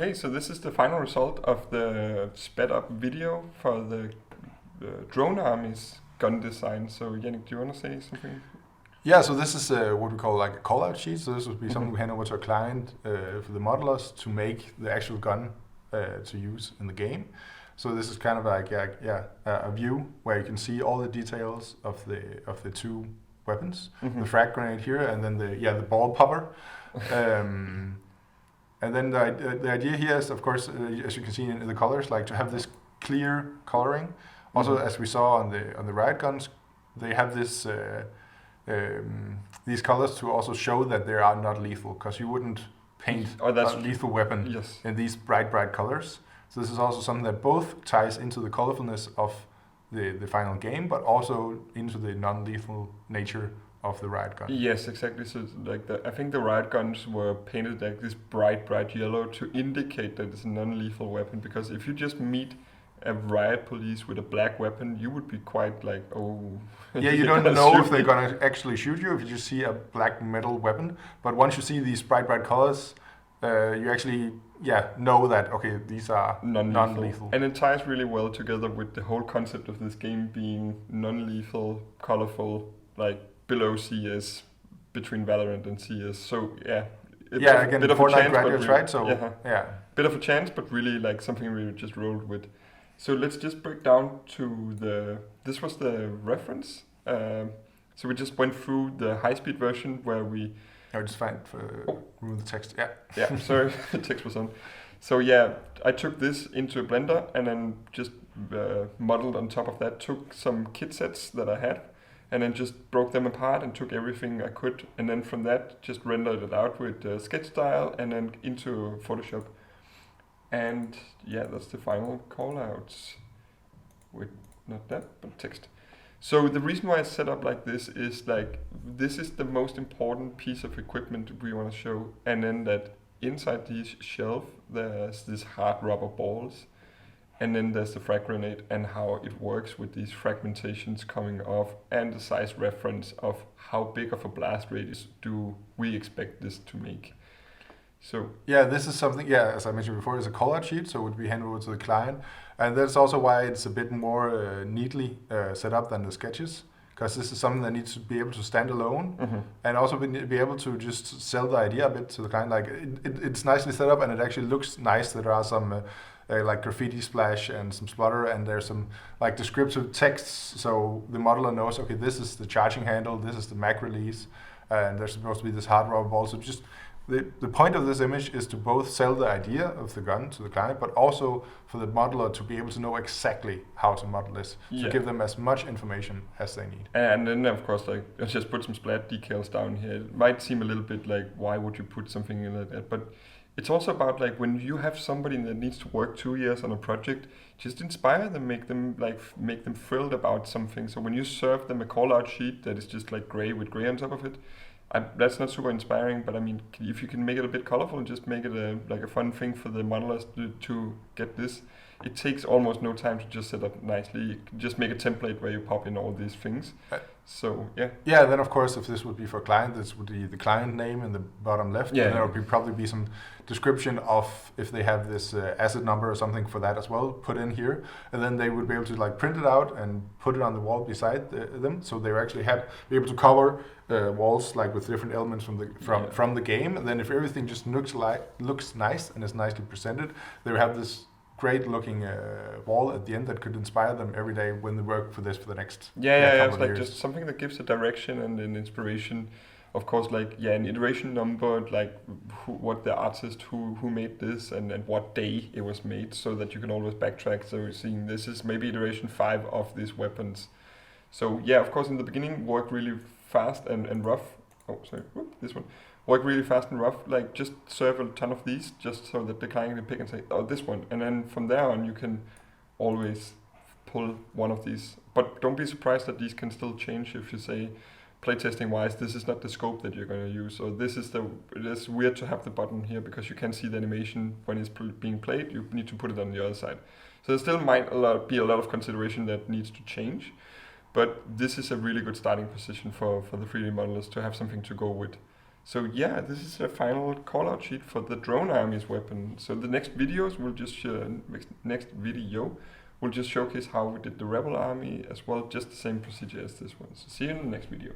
Okay, so this is the final result of the sped up video for the drone army's gun design. So Yannick, do you want to say something? Yeah, so this is what we call like a callout sheet. So this would be something we hand over to a client for the modelers to make the actual gun to use in the game. So this is kind of like a view where you can see all the details of the two weapons, the frag grenade here, and then the ball popper. And then the idea here is, of course, as you can see in the colors, like to have this clear coloring. Also, as we saw on the riot guns, they have this these colors to also show that they are not lethal, because you wouldn't paint a lethal weapon in these bright colors. So this is also something that both ties into the colorfulness of the final game, but also into the non-lethal nature of the riot gun. Yes, exactly. So like I think the riot guns were painted like this bright yellow to indicate that it's a non-lethal weapon, because if you just meet a riot police with a black weapon, you would be quite like, oh. Yeah, you don't know if they're gonna actually shoot you if you just see a black metal weapon. But once you see these bright colors, you actually know that okay, these are non-lethal. And it ties really well together with the whole concept of this game being non-lethal, colorful, like below CS, between Valorant and CS. So again, bit of a chance, graduates, really, right? So bit of a chance, but really like something we just rolled with. So let's just break down to this was the reference. So we just went through the high-speed version where we... I just find remove the text, Yeah, sorry, the text was on. So yeah, I took this into a blender and then just modeled on top of that, took some kit sets that I had, and then just broke them apart and took everything I could. And then from that, just rendered it out with sketch style and then into Photoshop. And yeah, that's the final callouts with not that, but text. So the reason why I set up like this is like, this is the most important piece of equipment we want to show. And then that inside this shelf, there's these hard rubber balls. And then there's the frag grenade and how it works with these fragmentations coming off and the size reference of how big of a blast radius do we expect this to make. So yeah, this is something, as I mentioned before, it's a callout sheet, so it would be handed over to the client. And that's also why it's a bit more neatly set up than the sketches, because this is something that needs to be able to stand alone and also be able to just sell the idea a bit to the client. Like it's nicely set up and it actually looks nice. There are some like graffiti splash and some splatter, and there's some like descriptive texts, so the modeler knows, okay, this is the charging handle, this is the mag release, and there's supposed to be this hard rubber ball. So just the point of this image is to both sell the idea of the gun to the client, but also for the modeler to be able to know exactly how to model this, to give them as much information as they need. And then of course, like I just put some splat decals down here. It might seem a little bit like, why would you put something in like that? But it's also about like when you have somebody that needs to work 2 years on a project, just inspire them, make them thrilled about something. So when you serve them a callout sheet that is just like gray with gray on top of it, that's not super inspiring, but I mean, if you can make it a bit colorful and just make it a fun thing for the modelers to get this, it takes almost no time to just set up nicely. You can just make a template where you pop in all these things. So yeah, then of course, if this would be for a client, this would be the client name in the bottom left, and there would probably be some description of if they have this asset number or something for that as well put in here, and then they would be able to like print it out and put it on the wall beside them, so they actually be able to cover walls like with different elements from the game. And then if everything just looks nice and is nicely presented, they have this great looking wall at the end that could inspire them every day when they work for this for the next it's like just something that gives a direction and an inspiration. Of course, like an iteration number, like what the artist who made this and what day it was made, so that you can always backtrack. So you're seeing this is maybe iteration 5 of these weapons. So yeah, of course, in the beginning work really fast and rough. Oh, sorry, this one. Work really fast and rough, like just serve a ton of these, just so that the client can pick and say, oh, this one. And then from there on, you can always pull one of these. But don't be surprised that these can still change if you say, playtesting wise, this is not the scope that you're going to use. So it is weird to have the button here because you can see the animation when it's being played. You need to put it on the other side. So there still might be a lot of consideration that needs to change. But this is a really good starting position for the 3D modelers to have something to go with. So yeah, this is a final callout sheet for the drone army's weapon. So the next videos will just next video will just showcase how we did the rebel army as well, just the same procedure as this one. So see you in the next video.